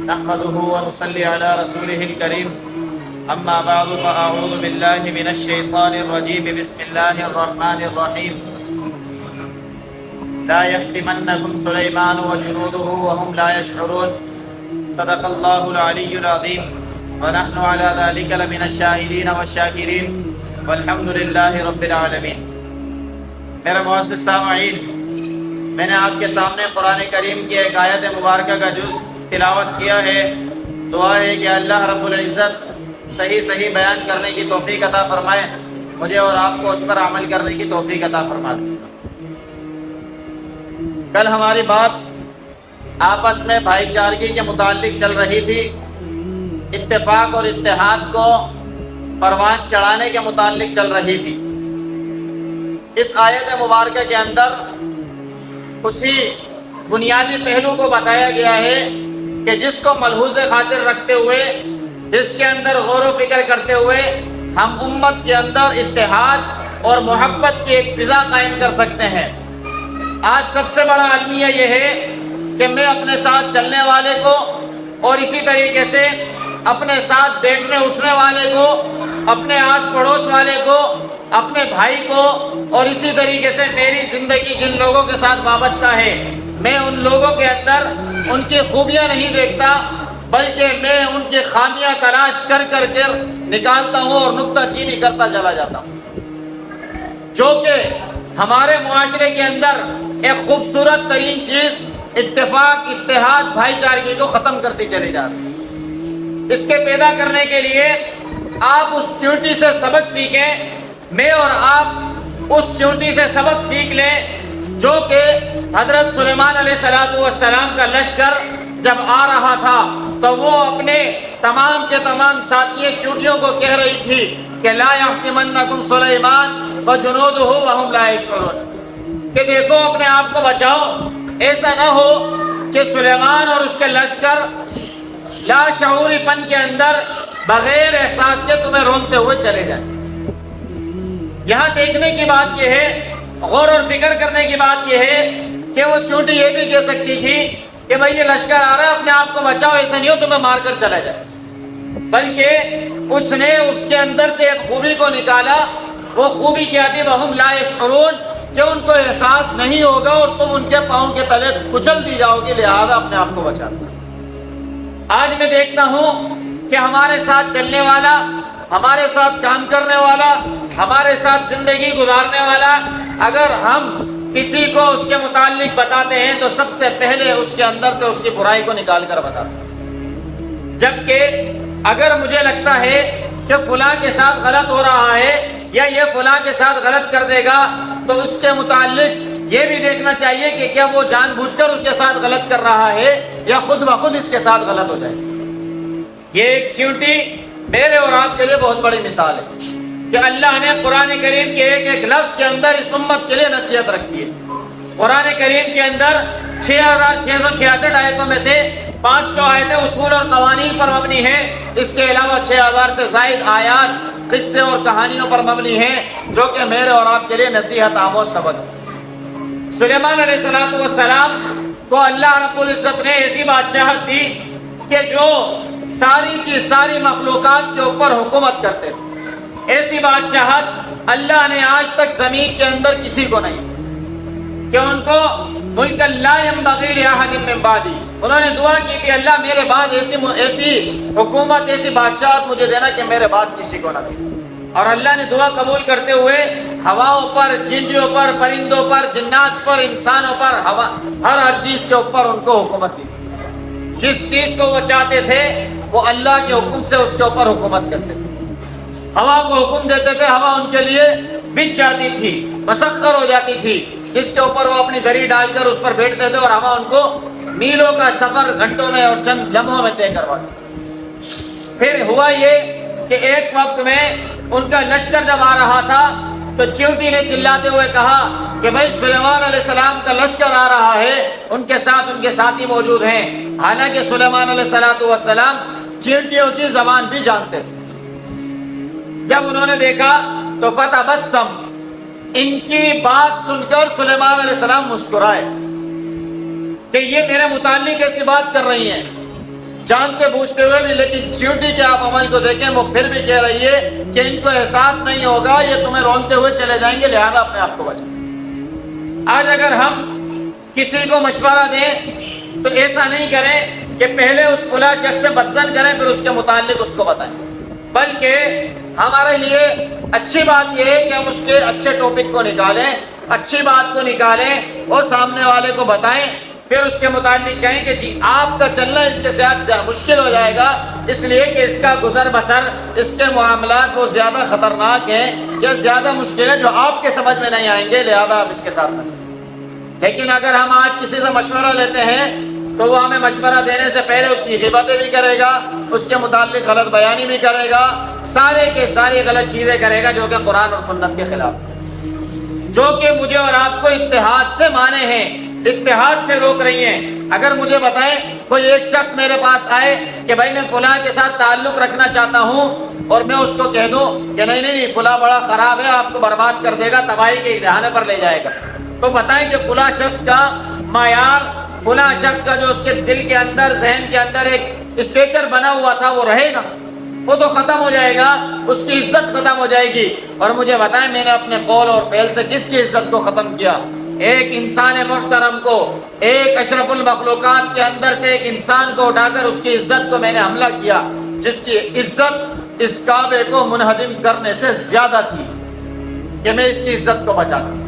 نحمده ونصلي على رسوله الكريم أما بعد فأعوذ بالله من الشيطان الرجيم بسم الله الرحمن الرحيم لا يحتمنكم سليمان وجنوده وهم لا يشعرون صدق الله العلي العظيم ونحن على ذلك لمن الشاهدين والشاكرين والحمد لله رب العالمين۔ میرے معزز سامعین، میں نے آپ کے سامنے قرآن کریم کی ایک آیت مبارکہ کا جز تلاوت کیا ہے۔ دعا ہے کہ اللہ رب العزت صحیح بیان کرنے کی توفیق عطا فرمائے، مجھے اور آپ کو اس پر عمل کرنے کی توفیق عطا فرمائے۔ کل ہماری بات آپس میں بھائی چارگی کے متعلق چل رہی تھی، اتفاق اور اتحاد کو پروان چڑھانے کے متعلق چل رہی تھی۔ اس آیت مبارکہ کے اندر اسی بنیادی پہلو کو بتایا گیا ہے کہ جس کو ملحوظ خاطر رکھتے ہوئے، جس کے اندر غور و فکر کرتے ہوئے ہم امت کے اندر اتحاد اور محبت کی ایک فضا قائم کر سکتے ہیں۔ آج سب سے بڑا المیہ یہ ہے کہ میں اپنے ساتھ چلنے والے کو اور اسی طریقے سے اپنے ساتھ بیٹھنے اٹھنے والے کو، اپنے آس پڑوس والے کو، اپنے بھائی کو اور اسی طریقے سے میری زندگی جن لوگوں کے ساتھ وابستہ ہے، میں ان لوگوں کے اندر ان کی خوبیاں نہیں دیکھتا، بلکہ میں ان کی خامیاں تلاش کر نکالتا ہوں اور نکتہ چینی کرتا چلا جاتا ہوں، جو کہ ہمارے معاشرے کے اندر ایک خوبصورت ترین چیز اتفاق، اتحاد، بھائی چارگی کو ختم کرتی چلی جاتی ہے۔ اس کے پیدا کرنے کے لیے آپ اس چیونٹی سے سبق سیکھیں، میں اور آپ اس چیونٹی سے سبق سیکھ لیں جو کہ حضرت سلیمان علیہ السلام کا لشکر جب آ رہا تھا تو وہ اپنے تمام کے تمام ساتھی چیونٹیوں کو کہہ رہی تھی کہ لا یحتمنکم سلیمان وجنودہ وہم لا یشعرون، کہ دیکھو اپنے آپ کو بچاؤ، ایسا نہ ہو کہ سلیمان اور اس کے لشکر لا شعوری پن کے اندر بغیر احساس کے تمہیں رونتے ہوئے چلے جائیں۔ یہاں دیکھنے کی بات یہ ہے، غور اور فکر کرنے کی بات یہ ہے کہ وہ چونٹی یہ بھی کہہ سکتی تھی کہ بھائی یہ لشکر آ رہا ہے، اپنے آپ کو بچاؤ، ایسا نہیں ہو تمہیں مار کر چلا جائے، بلکہ اس نے اس کے اندر سے ایک خوبی کو نکالا۔ وہ خوبی کیا تھی؟ وَهُمْ لَا يَشْعُرُونَ، کہ ان کو احساس نہیں ہوگا اور تم ان کے پاؤں کے تلے کچل دی جاؤ گی، لہذا اپنے آپ کو بچانا۔ آج میں دیکھتا ہوں کہ ہمارے ساتھ چلنے والا، ہمارے ساتھ کام کرنے والا، ہمارے ساتھ زندگی گزارنے والا، اگر ہم کسی کو اس کے متعلق بتاتے ہیں تو سب سے پہلے اس کے اندر سے اس کی برائی کو نکال کر بتاتے ہیں، جبکہ اگر مجھے لگتا ہے کہ فلاں کے ساتھ غلط ہو رہا ہے یا یہ فلاں کے ساتھ غلط کر دے گا تو اس کے متعلق یہ بھی دیکھنا چاہیے کہ کیا وہ جان بوجھ کر اس کے ساتھ غلط کر رہا ہے یا خود بخود اس کے ساتھ غلط ہو جائے۔ یہ ایک چیونٹی میرے اور آپ کے لیے بہت بڑی مثال ہے کہ اللہ نے قرآن کریم کے ایک ایک لفظ کے اندر اس امت کے لیے نصیحت رکھی ہے۔ قرآن کریم کے اندر 6666 آیتوں میں سے 500 آیتیں اصول اور قوانین پر مبنی ہیں، اس کے علاوہ 6000 سے زائد آیات قصے اور کہانیوں پر مبنی ہیں جو کہ میرے اور آپ کے لیے نصیحت آموز سبق ہے۔ سلیمان علیہ السلام کو اللہ رب العزت نے ایسی بادشاہت دی کہ جو ساری کی ساری مخلوقات کے اوپر حکومت کرتے تھے۔ ایسی بادشاہت اللہ نے آج تک زمین کے اندر کسی کو نہیں کہ ان کو ملک لا ينبغي لأحد من بعدی، انہوں نے دعا کی تھی اللہ میرے بعد ایسی حکومت، ایسی بادشاہت مجھے دینا کہ میرے بعد کسی کو نہ دے۔ اور اللہ نے دعا قبول کرتے ہوئے ہواؤں پر، چینٹیوں پر، پرندوں پر، جنات پر، انسانوں پر، ہر چیز کے اوپر ان کو حکومت دی۔ جس چیز کو وہ چاہتے تھے وہ اللہ کے حکم سے اس کے اوپر حکومت کرتے تھے۔ ہوا کو حکم دیتے تھے، ہوا ان کے لیے بچ جاتی تھی، مسخر ہو جاتی تھی، جس کے اوپر وہ اپنی گری ڈال کر اس پر بیٹھتے تھے اور ہوا ان کو میلوں کا سفر گھنٹوں میں اور چند لمحوں میں طے کرواتی۔ پھر ہوا یہ کہ ایک وقت میں ان کا لشکر جب آ رہا تھا تو چیونٹی نے چلاتے ہوئے کہا کہ بھائی سلیمان علیہ السلام کا لشکر آ رہا ہے، ان کے ساتھ ان کے ساتھی موجود ہیں۔ حالانکہ سلیمان علیہ السلام چیونٹیوں کی زبان بھی جانتے تھے۔ جب انہوں نے دیکھا تو فتبسم، ان کی بات سن کر سلیمان علیہ السلام مسکرائے کہ یہ میرے متعلق ایسی بات کر رہی ہیں جانتے بوجھتے ہوئے بھی، لیکن چیوٹی کے آپ عمل کو دیکھیں، وہ پھر بھی کہہ رہی ہے کہ ان کو احساس نہیں ہوگا، یہ تمہیں رونتے ہوئے چلے جائیں گے، لہذا اپنے آپ کو بچائیں۔ آج اگر ہم کسی کو مشورہ دیں تو ایسا نہیں کریں کہ پہلے اس فلاں شخص سے بدظن کریں پھر اس کے متعلق اس کو بتائیں، بلکہ ہمارے لیے اچھی بات یہ ہے کہ ہم اس کے اچھے ٹاپک کو نکالیں، اچھی بات کو نکالیں اور سامنے والے کو بتائیں، پھر اس کے متعلق کہیں کہ جی آپ کا چلنا اس کے ساتھ مشکل ہو جائے گا، اس لیے کہ اس کا گزر بسر، اس کے معاملات وہ زیادہ خطرناک ہیں یا زیادہ مشکل ہے جو آپ کے سمجھ میں نہیں آئیں گے، لہذا آپ اس کے ساتھ نہ چلیں۔ لیکن اگر ہم آج کسی سے مشورہ لیتے ہیں تو وہ ہمیں مشورہ دینے سے پہلے اس کی غیبتیں بھی کرے گا، اس کے متعلق غلط بیانی بھی کرے گا، سارے کے ساری غلط چیزیں کرے گا جو کہ قرآن اور سنت کے خلاف، جو کہ مجھے اور آپ کو اتحاد سے مانے ہیں، اتحاد سے روک رہی ہیں۔ اگر مجھے بتائیں کوئی ایک شخص میرے پاس آئے کہ بھائی میں فلاں کے ساتھ تعلق رکھنا چاہتا ہوں، اور میں اس کو کہہ دوں کہ نہیں فلاں بڑا خراب ہے، آپ کو برباد کر دے گا، تباہی کے دہانے پر لے جائے گا، تو بتائیں کہ فلاں شخص کا معیار، فلاں شخص کا جو اس کے دل کے اندر، ذہن کے اندر ایک اسٹیچر بنا ہوا تھا وہ رہے گا؟ وہ تو ختم ہو جائے گا، اس کی عزت ختم ہو جائے گی۔ اور مجھے بتائیں میں نے اپنے قول اور فعل سے کس کی عزت کو ختم کیا؟ ایک انسان محترم کو، ایک اشرف المخلوقات کے اندر سے ایک انسان کو اٹھا کر اس کی عزت کو میں نے حملہ کیا، جس کی عزت اس کعبے کو منہدم کرنے سے زیادہ تھی کہ میں اس کی عزت کو بچا دوں۔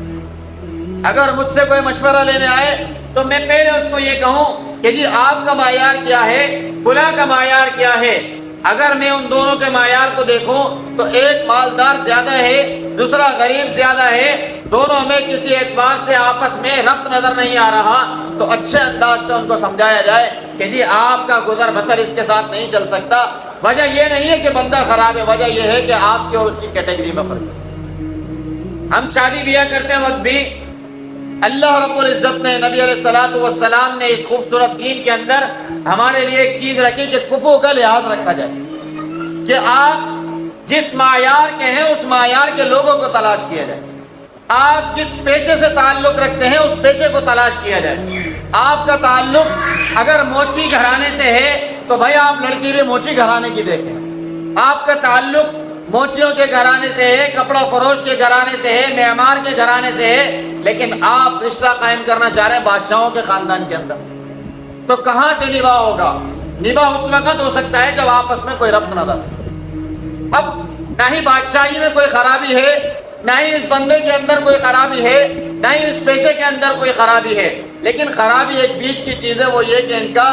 اگر مجھ سے کوئی مشورہ لینے آئے تو میں پہلے اس کو یہ کہوں کہ جی آپ کا معیار کیا ہے، فلاں کا معیار کیا ہے۔ اگر میں ان دونوں کے معیار کو دیکھوں تو ایک مالدار زیادہ ہے، دوسرا غریب زیادہ ہے، دونوں میں کسی اعتبار سے آپس میں ربط نظر نہیں آ رہا، تو اچھے انداز سے ان کو سمجھایا جائے کہ جی آپ کا گزر بسر اس کے ساتھ نہیں چل سکتا۔ وجہ یہ نہیں ہے کہ بندہ خراب ہے، وجہ یہ ہے کہ آپ کی اور اس کی کیٹیگری میں فرق ہے۔ ہم شادی بیاہ کرتے وقت بھی اللہ رب العزت نے، نبی علیہ الصلوۃ والسلام نے اس خوبصورت دین کے اندر ہمارے لیے ایک چیز رکھی کہ کفو کا لحاظ رکھا جائے، کہ آپ جس معیار کے ہیں اس معیار کے لوگوں کو تلاش کیا جائے، آپ جس پیشے سے تعلق رکھتے ہیں اس پیشے کو تلاش کیا جائے۔ آپ کا تعلق اگر موچی گھرانے سے ہے تو بھائی آپ لڑکی بھی موچی گھرانے کی دیکھیں۔ آپ کا تعلق موچیوں کے گھرانے سے ہے، کپڑا فروش کے گھرانے سے ہے، معمار کے گھرانے سے ہے، لیکن آپ رشتہ قائم کرنا چاہ رہے ہیں بادشاہوں کے خاندان کے اندر، تو کہاں سے نباہ ہوگا؟ نباہ اس وقت ہو سکتا ہے جب آپس میں کوئی ربط نہ ہو۔ اب نہ ہی بادشاہی میں کوئی خرابی ہے، نہ ہی اس بندے کے اندر کوئی خرابی ہے، نہ ہی اس پیشے کے اندر کوئی خرابی ہے، لیکن خرابی ایک بیچ کی چیز ہے، وہ یہ کہ ان کا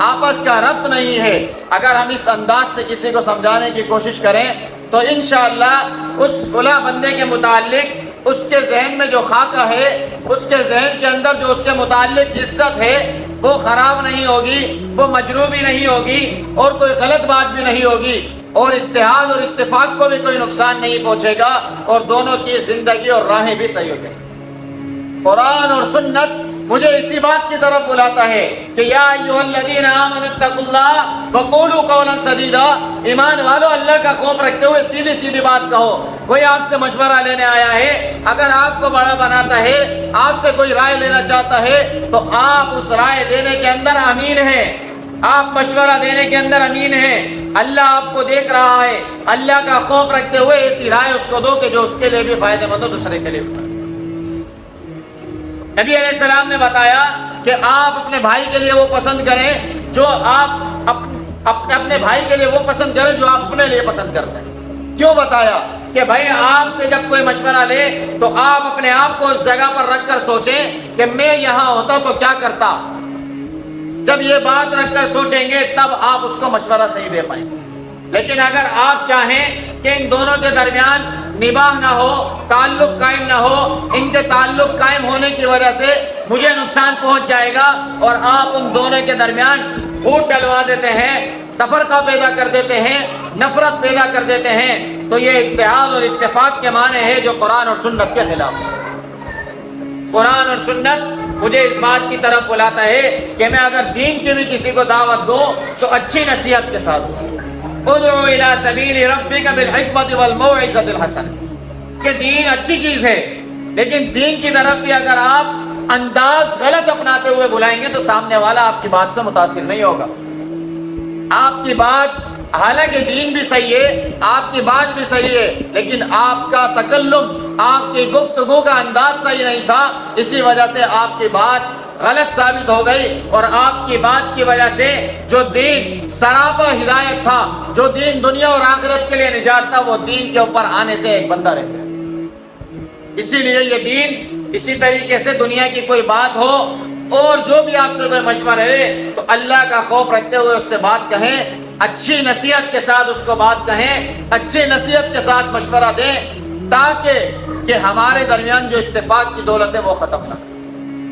آپس کا ربط نہیں ہے۔ اگر ہم اس انداز سے کسی کو سمجھانے کی کوشش کریں تو انشاءاللہ اس فلاں بندے کے متعلق اس کے ذہن میں جو خاکہ ہے، اس کے ذہن کے اندر جو اس کے متعلق عزت ہے، وہ خراب نہیں ہوگی، وہ مجروح بھی نہیں ہوگی، اور کوئی غلط بات بھی نہیں ہوگی، اور اتحاد اور اتفاق کو بھی کوئی نقصان نہیں پہنچے گا، اور دونوں کی زندگی اور راہیں بھی صحیح ہو جائیں گی۔ قرآن اور سنت مجھے اسی بات کی طرف بلاتا ہے کہ یا ایھا الذین آمنوا اتقوا اللہ وقولوا قولا سدیدا، ایمان والو اللہ کا خوف رکھتے ہوئے سیدھی سیدھی بات کہو۔ کوئی آپ سے مشورہ لینے آیا ہے، اگر آپ کو بڑا بناتا ہے، آپ سے کوئی رائے لینا چاہتا ہے، تو آپ اس رائے دینے کے اندر امین ہیں، آپ مشورہ دینے کے اندر امین ہیں۔ اللہ آپ کو دیکھ رہا ہے، اللہ کا خوف رکھتے ہوئے ایسی رائے اس کو دو کہ جو اس کے لیے بھی فائدہ مند ہو، دوسرے کے لیے بھی۔ نبی علیہ السلام نے بتایا کہ آپ اپنے بھائی کے لیے وہ پسند کریں جو آپ اپنے بھائی کے لیے وہ پسند کریں جو آپ اپنے لیے پسند کرتے ہیں۔ کیوں بتایا؟ کہ بھائی آپ سے جب کوئی مشورہ لے تو آپ اپنے آپ کو اس جگہ پر رکھ کر سوچیں کہ میں یہاں ہوتا تو کیا کرتا۔ جب یہ بات رکھ کر سوچیں گے تب آپ اس کو مشورہ صحیح دے پائیں گے۔ لیکن اگر آپ چاہیں کہ ان دونوں کے درمیان نباہ نہ ہو، تعلق قائم نہ ہو، ان کے تعلق قائم ہونے کی وجہ سے مجھے نقصان پہنچ جائے گا، اور آپ ان دونوں کے درمیان پھوٹ ڈلوا دیتے ہیں، تفرقہ پیدا کر دیتے ہیں، نفرت پیدا کر دیتے ہیں، تو یہ اتحاد اور اتفاق کے معنی ہے جو قرآن اور سنت کے خلاف ہے۔ قرآن اور سنت مجھے اس بات کی طرف بلاتا ہے کہ میں اگر دین کی بھی کسی کو دعوت دوں تو اچھی نصیحت کے ساتھ دوں۔ ادعو الی سبیل ربک بالحکمت والموعظۃ الحسنہ، کہ دین اچھی چیز ہے، لیکن دین کی طرف بھی اگر آپ انداز غلط اپناتے ہوئے بلائیں گے تو سامنے والا آپ کی بات سے متاثر نہیں ہوگا۔ آپ کی بات حالانکہ دین بھی صحیح ہے، آپ کی بات بھی صحیح ہے، لیکن آپ کا تکلم، آپ کی گفتگو کا انداز صحیح نہیں تھا، اسی وجہ سے آپ کی بات غلط ثابت ہو گئی، اور آپ کی بات کی وجہ سے جو دین سراپا ہدایت تھا، جو دین دنیا اور آخرت کے لیے نجات تھا، وہ دین کے اوپر آنے سے ایک بندہ رہ گیا۔ اسی لیے یہ دین اسی طریقے سے دنیا کی کوئی بات ہو اور جو بھی آپ سے کوئی مشورہ ہے تو اللہ کا خوف رکھتے ہوئے اس سے بات کہیں، اچھی نصیحت کے ساتھ اس کو بات کہیں، اچھی نصیحت کے ساتھ مشورہ دیں، تاکہ کہ ہمارے درمیان جو اتفاق کی دولت ہے وہ ختم نہ ہو۔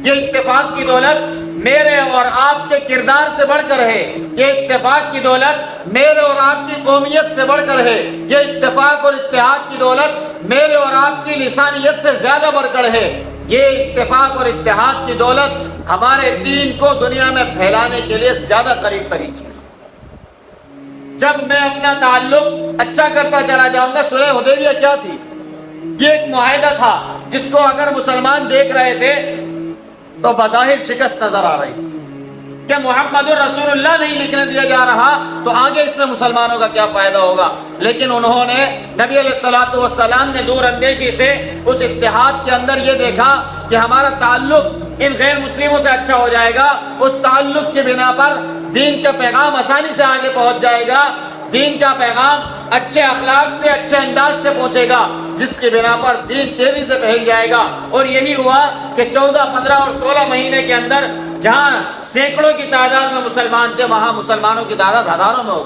یہ اتفاق کی دولت میرے اور آپ کے کردار سے بڑھ کر ہے، یہ اتفاق کی دولت میرے اور آپ کی قومیت سے بڑھ کر ہے، یہ اتفاق اور اتحاد کی دولت میرے اور آپ کی لسانیت سے زیادہ بڑھ کر ہے، یہ اتفاق اور اتحاد کی دولت ہمارے دین کو دنیا میں پھیلانے کے لیے زیادہ قریب ترین چیز ہے۔ جب میں اپنا تعلق اچھا کرتا چلا جاؤں گا، صلح حدیبیہ کیا تھی؟ یہ ایک معاہدہ تھا جس کو اگر مسلمان دیکھ رہے تھے تو بظاہر شکست نظر آ رہی کہ محمد رسول اللہ نہیں لکھنے دیا جا رہا تو آگے اس میں مسلمانوں کا کیا فائدہ ہوگا، لیکن انہوں نے نبی علیہ الصلوۃ والسلام نے دور اندیشی سے اس اتحاد کے اندر یہ دیکھا کہ ہمارا تعلق ان غیر مسلموں سے اچھا ہو جائے گا، اس تعلق کی بنا پر دین کا پیغام آسانی سے آگے پہنچ جائے گا، دین کا پیغام اچھے اخلاق سے اچھے انداز سے پہنچے گا، جس کی بنا پر دین تیزی سے پھیل جائے گا۔ اور یہی ہوا کہ 14، 15 اور 16 مہینے کے اندر جہاں سینکڑوں کی تعداد میں مسلمان تھے، وہاں مسلمانوں کی تعداد ہزاروں میں ہو۔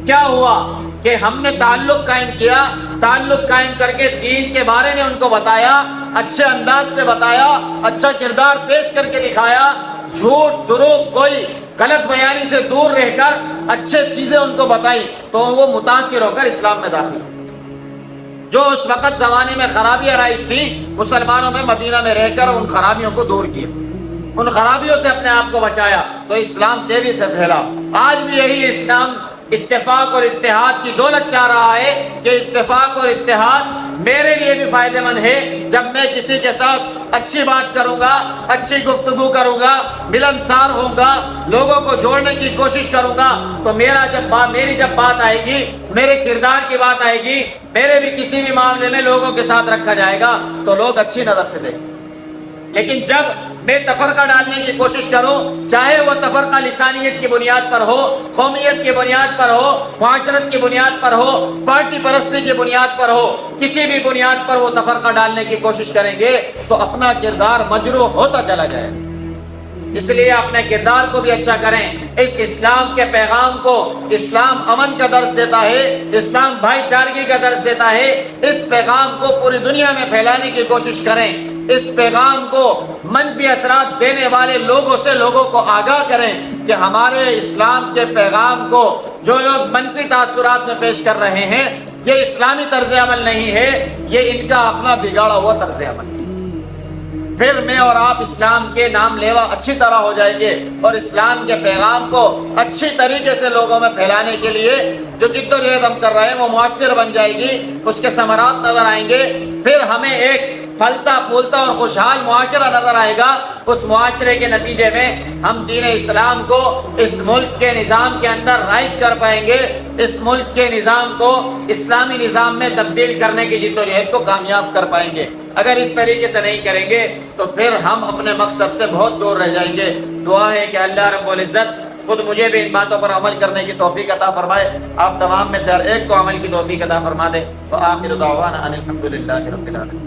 کیا ہوا کہ ہم نے تعلق قائم کیا، تعلق قائم کر کے دین کے بارے میں ان کو بتایا، اچھے انداز سے بتایا، اچھا کردار پیش کر کے دکھایا، جھوٹ دروغ کوئی غلط بیانی سے دور رہ کر اچھے چیزیں ان کو بتائیں، تو وہ متاثر ہو کر اسلام میں داخل ہو۔ جو اس وقت زمانے میں خرابیاں رائج تھیں، مسلمانوں میں مدینہ میں رہ کر ان خرابیوں کو دور کیا، ان خرابیوں سے اپنے آپ کو بچایا، تو اسلام تیزی سے پھیلا۔ آج بھی یہی اسلام اتفاق اور اتحاد کی دولت چاہ رہا ہے کہ اتفاق اور اتحاد میرے لیے بھی فائدہ مند ہے۔ جب میں کسی کے ساتھ اچھی بات کروں گا، اچھی گفتگو کروں گا، ملنسار ہوں گا، لوگوں کو جوڑنے کی کوشش کروں گا، تو میری جب بات آئے گی، میرے کردار کی بات آئے گی، میرے بھی کسی بھی معاملے میں لوگوں کے ساتھ رکھا جائے گا تو لوگ اچھی نظر سے دیکھیں۔ لیکن جب میں تفرقہ ڈالنے کی کوشش کروں، چاہے وہ تفرقہ لسانیت کی بنیاد پر ہو، قومیت کی بنیاد پر ہو، معاشرت کی بنیاد پر ہو، پارٹی پرستی کی بنیاد پر ہو، کسی بھی بنیاد پر وہ تفرقہ ڈالنے کی کوشش کریں گے تو اپنا کردار مجروح ہوتا چلا جائے۔ اس لیے اپنے کردار کو بھی اچھا کریں۔ اس اسلام کے پیغام کو، اسلام امن کا درس دیتا ہے، اسلام بھائی چارگی کا درس دیتا ہے، اس پیغام کو پوری دنیا میں پھیلانے کی کوشش کریں، اس پیغام کو منفی اثرات دینے والے لوگوں سے لوگوں کو آگاہ کریں کہ ہمارے اسلام کے پیغام کو جو لوگ منفی تاثرات میں پیش کر رہے ہیں، یہ اسلامی طرز عمل نہیں ہے، یہ ان کا اپنا بگاڑا ہوا طرز عمل ہے۔ پھر میں اور آپ اسلام کے نام لیوا اچھی طرح ہو جائیں گے، اور اسلام کے پیغام کو اچھی طریقے سے لوگوں میں پھیلانے کے لیے جو جد و جہد ہم کر رہے ہیں وہ مؤثر بن جائے گی، اس کے ثمرات نظر آئیں گے۔ پھر ہمیں ایک پھلتا پھولتا اور خوشحال معاشرہ نظر آئے گا۔ اس معاشرے کے نتیجے میں ہم دین اسلام کو اس ملک کے نظام کے اندر رائج کر پائیں گے، اس ملک کے نظام کو اسلامی نظام میں تبدیل کرنے کی جد و جہد کو کامیاب کر پائیں گے۔ اگر اس طریقے سے نہیں کریں گے تو پھر ہم اپنے مقصد سے بہت دور رہ جائیں گے۔ دعا ہے کہ اللہ رب العزت خود مجھے بھی ان باتوں پر عمل کرنے کی توفیق عطا فرمائے، آپ تمام میں سے ہر ایک کو عمل کی توفیق عطا فرما دے۔ وآخر دعوانا ان الحمدللہ رب العالمین۔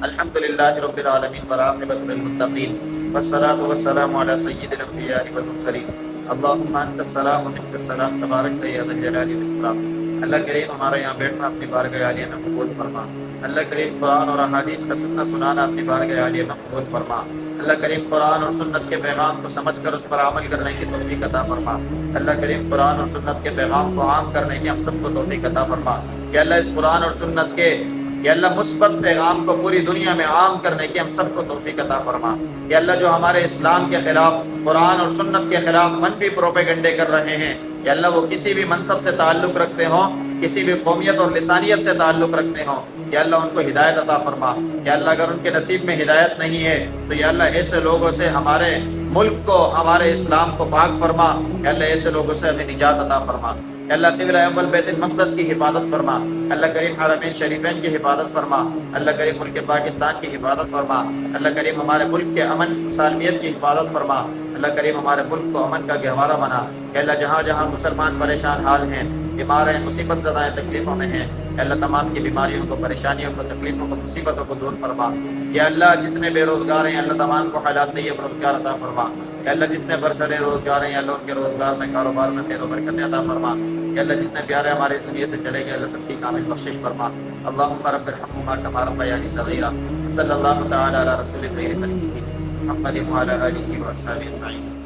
الحمدللہ رب العالمین والعاقبۃ للمتقین والصلاۃ والسلام علی سید الانبیاء والمرسلین۔ اللہم انت السلام و منک السلام، تبارک یا ذا الجلال والاکرام۔ اللہ کریم ہمارا یہاں بیٹھنا اپنی بارگاہ عالیہ میں قبول فرما۔ اللہ کریم قرآن اور احادیث کا سننا اپنی بارگاہ عالیہ میں قبول فرما۔ اللہ کریم قرآن اور سنت کے پیغام کو سمجھ کر اس پر عمل کرنے کی توفیق عطا فرما۔ اللہ کریم قرآن اور سنت کے پیغام کو عام کرنے کی ہم سب کو توفیق عطا فرما۔ کہ اللہ اس قرآن اور سنت کے یا اللہ مثبت پیغام کو پوری دنیا میں عام کرنے کی ہم سب کو توفیق عطا فرما۔ کہ اللہ جو ہمارے اسلام کے خلاف، قرآن اور سنت کے خلاف منفی پروپیگنڈے کر رہے ہیں، یا اللہ وہ کسی بھی منصب سے تعلق رکھتے ہوں، کسی بھی قومیت اور لسانیت سے تعلق رکھتے ہوں، یا اللہ ان کو ہدایت عطا فرما۔ یا اللہ اگر ان کے نصیب میں ہدایت نہیں ہے تو یا اللہ ایسے لوگوں سے ہمارے ملک کو، ہمارے اسلام کو پاک فرما۔ یا اللہ ایسے لوگوں سے ہمیں نجات عطا فرما۔ یا اللہ قبلہ اول بیت المقدس کی حفاظت فرما۔ اللہ کریم حرمین شریفین کی حفاظت فرما۔ اللہ کریم ملک پاکستان کی حفاظت فرما۔ اللہ کریم ہمارے ملک کے امن سالمیت کی حفاظت فرما۔ اللہ کریم ہمارے ملک کو امن کا گہوارہ بنا۔ کہ اللہ جہاں جہاں مسلمان پریشان حال ہیں، بیمار ہیں، مصیبت زدہ ہیں، تکلیفوں میں ہیں، اللہ تمام کی بیماریوں کو، پریشانیوں کو، تکلیفوں کو، مصیبتوں کو دور فرما۔ یا اللہ جتنے بے روزگار ہیں اللہ تمام کو حالات طیب روزگار عطا فرما۔ یا اللہ جتنے برسرے روزگار ہیں اللہ ان کے روزگار میں، کاروبار میں خیر و برکت عطا فرما۔ یا اللہ جتنے پیارے ہمارے اس دنیا سے چلے گئے اللہ سب کی کامل بخشش فرما۔ اللہم رب ارحمہما کما ربیانی صغیرا۔ صلی اللہ تعالی علی رسول خیر خلقہ محمد وعلی آلہ وصحبہ اجمعین۔